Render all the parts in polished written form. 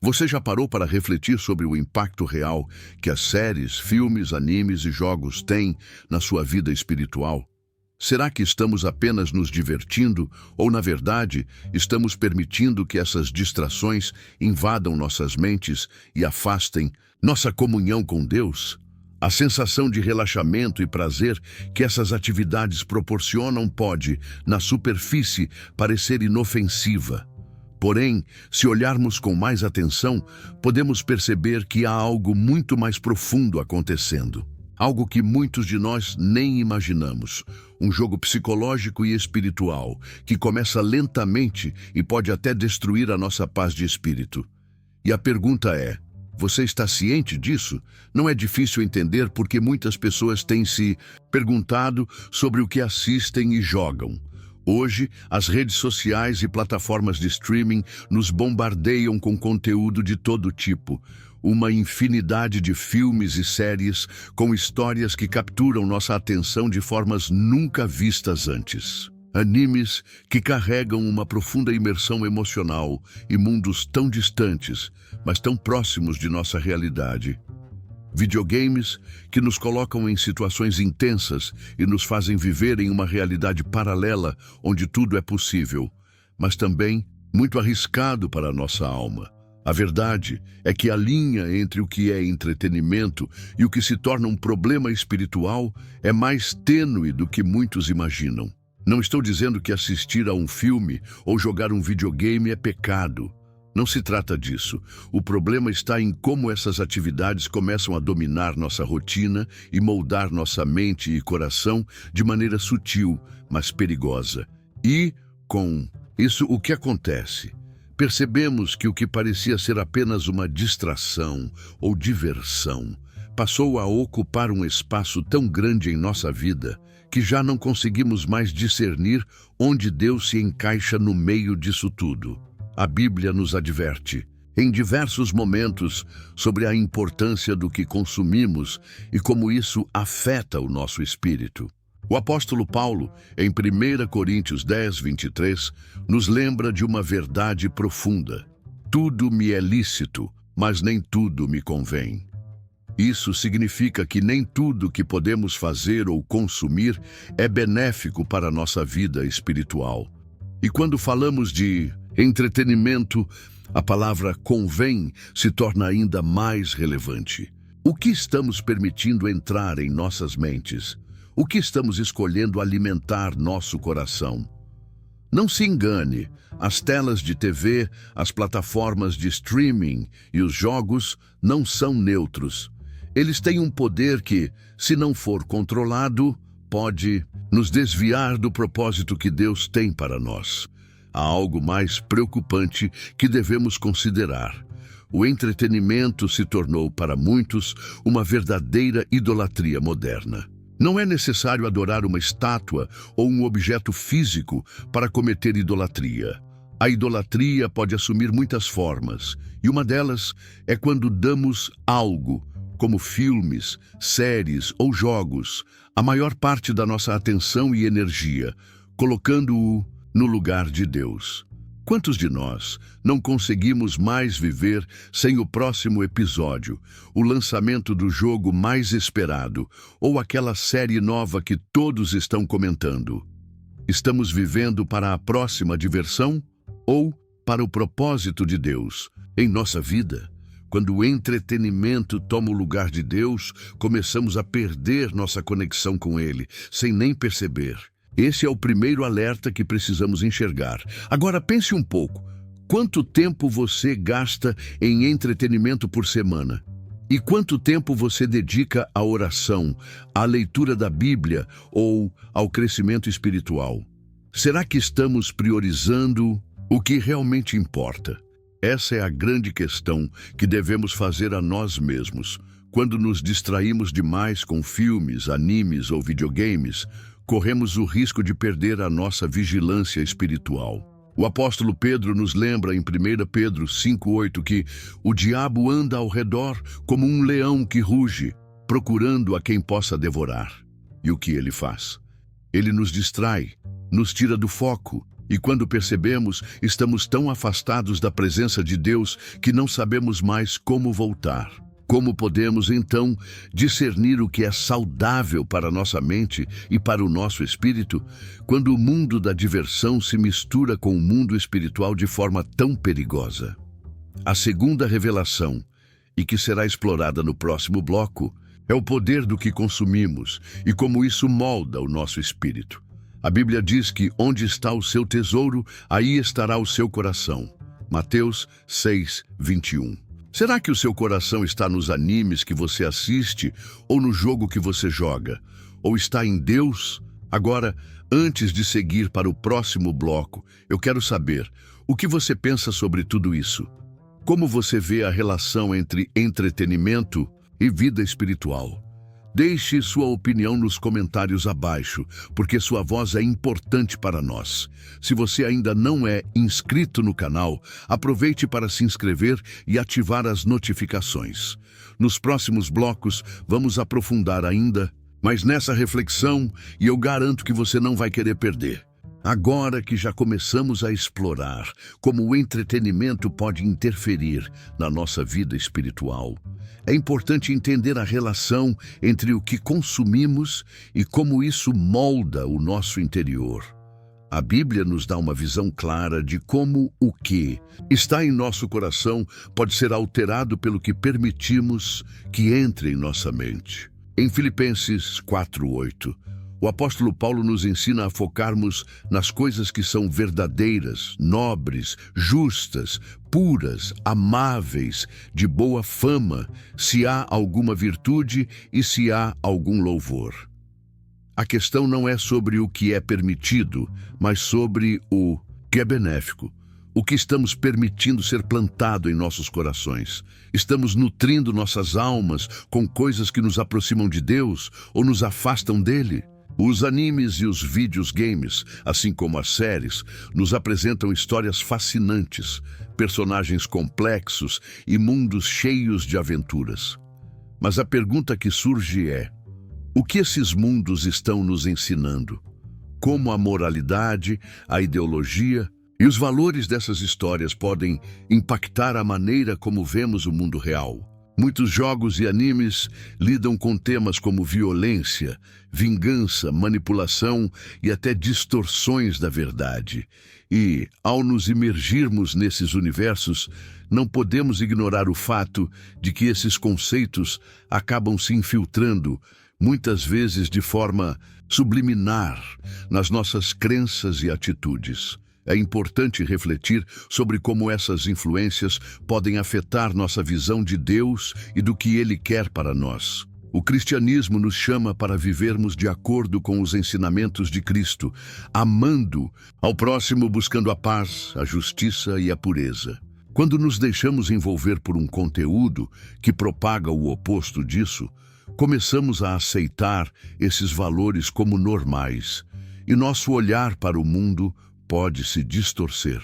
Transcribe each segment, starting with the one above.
Você já parou para refletir sobre o impacto real que as séries, filmes, animes e jogos têm na sua vida espiritual? Será que estamos apenas nos divertindo ou, na verdade, estamos permitindo que essas distrações invadam nossas mentes e afastem nossa comunhão com Deus? A sensação de relaxamento e prazer que essas atividades proporcionam pode, na superfície, parecer inofensiva. Porém, se olharmos com mais atenção, podemos perceber que há algo muito mais profundo acontecendo. Algo que muitos de nós nem imaginamos. Um jogo psicológico e espiritual que começa lentamente e pode até destruir a nossa paz de espírito. E a pergunta é: você está ciente disso? Não é difícil entender porque muitas pessoas têm se perguntado sobre o que assistem e jogam. Hoje, as redes sociais e plataformas de streaming nos bombardeiam com conteúdo de todo tipo. Uma infinidade de filmes e séries com histórias que capturam nossa atenção de formas nunca vistas antes. Animes que carregam uma profunda imersão emocional e mundos tão distantes, mas tão próximos de nossa realidade. Videogames que nos colocam em situações intensas e nos fazem viver em uma realidade paralela onde tudo é possível, mas também muito arriscado para a nossa alma. A verdade é que a linha entre o que é entretenimento e o que se torna um problema espiritual é mais tênue do que muitos imaginam. Não estou dizendo que assistir a um filme ou jogar um videogame é pecado. Não se trata disso. O problema está em como essas atividades começam a dominar nossa rotina e moldar nossa mente e coração de maneira sutil, mas perigosa. E, com isso, o que acontece? Percebemos que o que parecia ser apenas uma distração ou diversão passou a ocupar um espaço tão grande em nossa vida que já não conseguimos mais discernir onde Deus se encaixa no meio disso tudo. A Bíblia nos adverte, em diversos momentos, sobre a importância do que consumimos e como isso afeta o nosso espírito. O apóstolo Paulo, em 1 Coríntios 10, 23, nos lembra de uma verdade profunda. Tudo me é lícito, mas nem tudo me convém. Isso significa que nem tudo que podemos fazer ou consumir é benéfico para a nossa vida espiritual. E quando falamos de entretenimento, a palavra convém se torna ainda mais relevante. O que estamos permitindo entrar em nossas mentes? O que estamos escolhendo alimentar nosso coração? Não se engane, as telas de TV, as plataformas de streaming e os jogos não são neutros. Eles têm um poder que, se não for controlado, pode nos desviar do propósito que Deus tem para nós. Há algo mais preocupante que devemos considerar. O entretenimento se tornou, para muitos, uma verdadeira idolatria moderna. Não é necessário adorar uma estátua ou um objeto físico para cometer idolatria. A idolatria pode assumir muitas formas, e uma delas é quando damos algo, como filmes, séries ou jogos, a maior parte da nossa atenção e energia, colocando-o no lugar de Deus. Quantos de nós não conseguimos mais viver sem o próximo episódio, o lançamento do jogo mais esperado ou aquela série nova que todos estão comentando? Estamos vivendo para a próxima diversão ou para o propósito de Deus em nossa vida? Quando o entretenimento toma o lugar de Deus, começamos a perder nossa conexão com Ele, sem nem perceber. Esse é o primeiro alerta que precisamos enxergar. Agora pense um pouco. Quanto tempo você gasta em entretenimento por semana? E quanto tempo você dedica à oração, à leitura da Bíblia ou ao crescimento espiritual? Será que estamos priorizando o que realmente importa? Essa é a grande questão que devemos fazer a nós mesmos. Quando nos distraímos demais com filmes, animes ou videogames, corremos o risco de perder a nossa vigilância espiritual. O apóstolo Pedro nos lembra em 1 Pedro 5,8 que o diabo anda ao redor como um leão que ruge, procurando a quem possa devorar. E o que ele faz? Ele nos distrai, nos tira do foco E quando percebemos, estamos tão afastados da presença de Deus que não sabemos mais como voltar. Como podemos, então, discernir o que é saudável para a nossa mente e para o nosso espírito, quando o mundo da diversão se mistura com o mundo espiritual de forma tão perigosa? A segunda revelação, e que será explorada no próximo bloco, é o poder do que consumimos e como isso molda o nosso espírito. A Bíblia diz que onde está o seu tesouro, aí estará o seu coração. Mateus 6:21. Será que o seu coração está nos animes que você assiste ou no jogo que você joga? Ou está em Deus? Agora, antes de seguir para o próximo bloco, eu quero saber o que você pensa sobre tudo isso. Como você vê a relação entre entretenimento e vida espiritual? Deixe sua opinião nos comentários abaixo, porque sua voz é importante para nós. Se você ainda não é inscrito no canal, aproveite para se inscrever e ativar as notificações. Nos próximos blocos, vamos aprofundar ainda, mas nessa reflexão, e eu garanto que você não vai querer perder. Agora que já começamos a explorar como o entretenimento pode interferir na nossa vida espiritual, é importante entender a relação entre o que consumimos e como isso molda o nosso interior. A Bíblia nos dá uma visão clara de como o que está em nosso coração pode ser alterado pelo que permitimos que entre em nossa mente. Em Filipenses 4:8, o apóstolo Paulo nos ensina a focarmos nas coisas que são verdadeiras, nobres, justas, puras, amáveis, de boa fama, se há alguma virtude e se há algum louvor. A questão não é sobre o que é permitido, mas sobre o que é benéfico. O que estamos permitindo ser plantado em nossos corações? Estamos nutrindo nossas almas com coisas que nos aproximam de Deus ou nos afastam dele? Os animes e os videogames, assim como as séries, nos apresentam histórias fascinantes, personagens complexos e mundos cheios de aventuras. Mas a pergunta que surge é: o que esses mundos estão nos ensinando? Como a moralidade, a ideologia e os valores dessas histórias podem impactar a maneira como vemos o mundo real? Muitos jogos e animes lidam com temas como violência, vingança, manipulação e até distorções da verdade. E, ao nos imergirmos nesses universos, não podemos ignorar o fato de que esses conceitos acabam se infiltrando, muitas vezes de forma subliminar, nas nossas crenças e atitudes. É importante refletir sobre como essas influências podem afetar nossa visão de Deus e do que Ele quer para nós. O cristianismo nos chama para vivermos de acordo com os ensinamentos de Cristo, amando ao próximo, buscando a paz, a justiça e a pureza. Quando nos deixamos envolver por um conteúdo que propaga o oposto disso, começamos a aceitar esses valores como normais, e nosso olhar para o mundo pode se distorcer.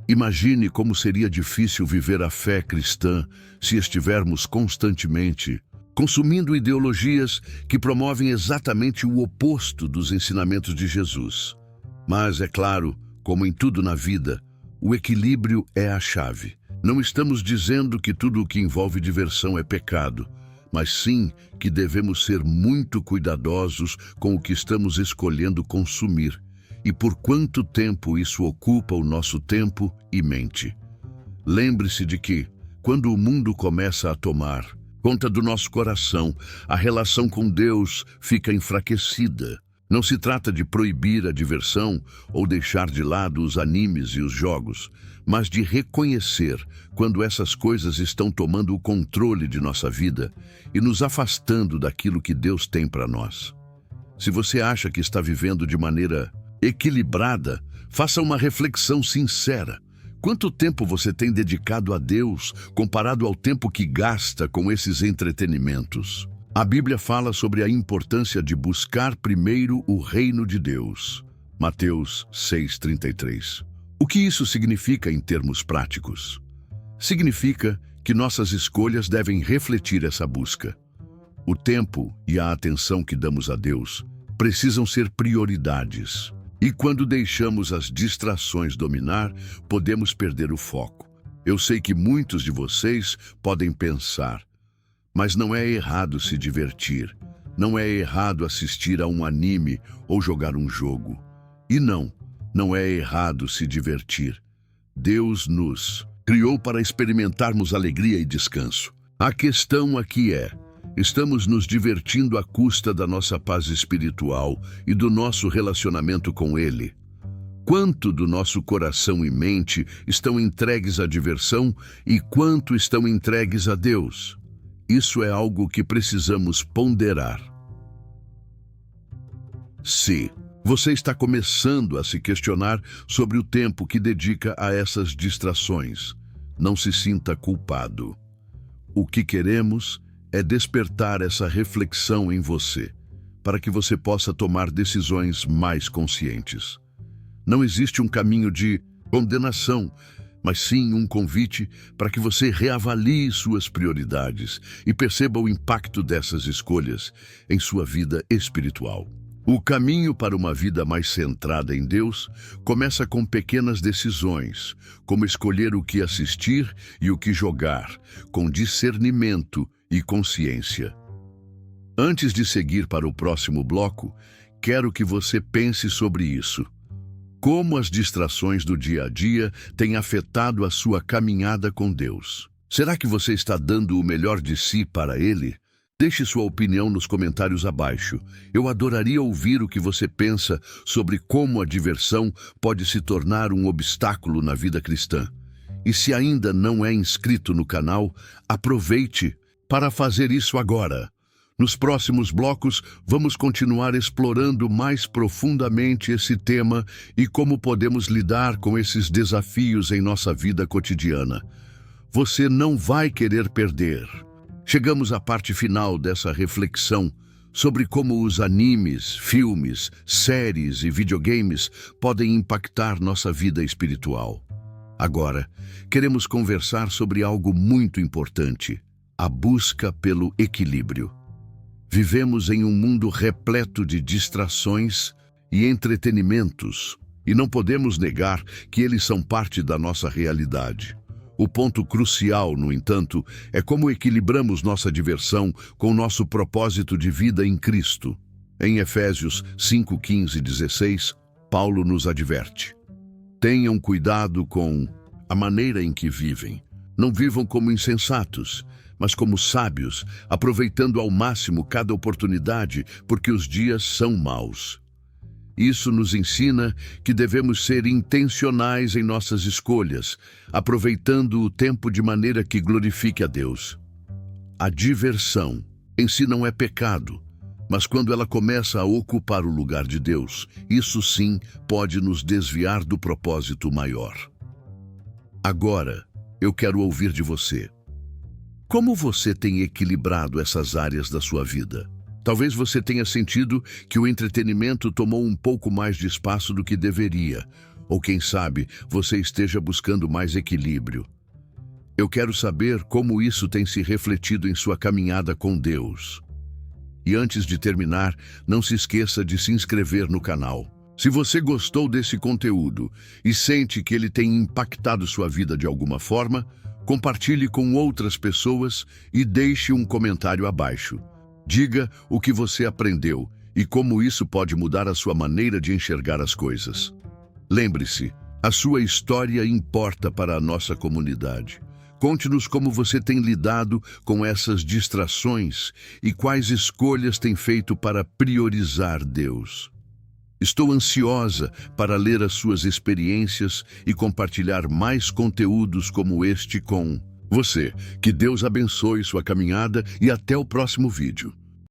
Imagine como seria difícil viver a fé cristã se estivermos constantemente consumindo ideologias que promovem exatamente o oposto dos ensinamentos de Jesus. Mas, é claro, como em tudo na vida, o equilíbrio é a chave. Não estamos dizendo que tudo o que envolve diversão é pecado, mas sim que devemos ser muito cuidadosos com o que estamos escolhendo consumir e por quanto tempo isso ocupa o nosso tempo e mente. Lembre-se de que, quando o mundo começa a tomar conta do nosso coração, a relação com Deus fica enfraquecida. Não se trata de proibir a diversão ou deixar de lado os animes e os jogos, mas de reconhecer quando essas coisas estão tomando o controle de nossa vida e nos afastando daquilo que Deus tem para nós. Se você acha que está vivendo de maneira equilibrada, faça uma reflexão sincera. Quanto tempo você tem dedicado a Deus comparado ao tempo que gasta com esses entretenimentos? A Bíblia fala sobre a importância de buscar primeiro o reino de Deus. Mateus 6:33. O que isso significa em termos práticos? Significa que nossas escolhas devem refletir essa busca. O tempo e a atenção que damos a Deus precisam ser prioridades. E quando deixamos as distrações dominar, podemos perder o foco. Eu sei que muitos de vocês podem pensar, mas não é errado se divertir. Não é errado assistir a um anime ou jogar um jogo. E não é errado se divertir. Deus nos criou para experimentarmos alegria e descanso. A questão aqui é: estamos nos divertindo à custa da nossa paz espiritual e do nosso relacionamento com Ele? Quanto do nosso coração e mente estão entregues à diversão e quanto estão entregues a Deus? Isso é algo que precisamos ponderar. Se você está começando a se questionar sobre o tempo que dedica a essas distrações, não se sinta culpado. O que queremos é despertar essa reflexão em você, para que você possa tomar decisões mais conscientes. Não existe um caminho de condenação, mas sim um convite para que você reavalie suas prioridades e perceba o impacto dessas escolhas em sua vida espiritual. O caminho para uma vida mais centrada em Deus começa com pequenas decisões, como escolher o que assistir e o que jogar, com discernimento e consciência. Antes de seguir para o próximo bloco, quero que você pense sobre isso. Como as distrações do dia a dia têm afetado a sua caminhada com Deus? Será que você está dando o melhor de si para Ele? Deixe sua opinião nos comentários abaixo. Eu adoraria ouvir o que você pensa sobre como a diversão pode se tornar um obstáculo na vida cristã. E se ainda não é inscrito no canal, aproveite para fazer isso agora. Nos próximos blocos, vamos continuar explorando mais profundamente esse tema e como podemos lidar com esses desafios em nossa vida cotidiana. Você não vai querer perder. Chegamos à parte final dessa reflexão sobre como os animes, filmes, séries e videogames podem impactar nossa vida espiritual. Agora, queremos conversar sobre algo muito importante: a busca pelo equilíbrio. Vivemos em um mundo repleto de distrações e entretenimentos, e não podemos negar que eles são parte da nossa realidade. O ponto crucial, no entanto, é como equilibramos nossa diversão com nosso propósito de vida em Cristo. Em Efésios 5:15 e 16, Paulo nos adverte: tenham cuidado com a maneira em que vivem. Não vivam como insensatos, mas como sábios, aproveitando ao máximo cada oportunidade, porque os dias são maus. Isso nos ensina que devemos ser intencionais em nossas escolhas, aproveitando o tempo de maneira que glorifique a Deus. A diversão em si não é pecado, mas quando ela começa a ocupar o lugar de Deus, isso sim pode nos desviar do propósito maior. Agora, eu quero ouvir de você. Como você tem equilibrado essas áreas da sua vida? Talvez você tenha sentido que o entretenimento tomou um pouco mais de espaço do que deveria, ou quem sabe você esteja buscando mais equilíbrio. Eu quero saber como isso tem se refletido em sua caminhada com Deus. E antes de terminar, não se esqueça de se inscrever no canal. Se você gostou desse conteúdo e sente que ele tem impactado sua vida de alguma forma, compartilhe com outras pessoas e deixe um comentário abaixo. Diga o que você aprendeu e como isso pode mudar a sua maneira de enxergar as coisas. Lembre-se, a sua história importa para a nossa comunidade. Conte-nos como você tem lidado com essas distrações e quais escolhas tem feito para priorizar Deus. Estou ansiosa para ler as suas experiências e compartilhar mais conteúdos como este com você. Que Deus abençoe sua caminhada e até o próximo vídeo.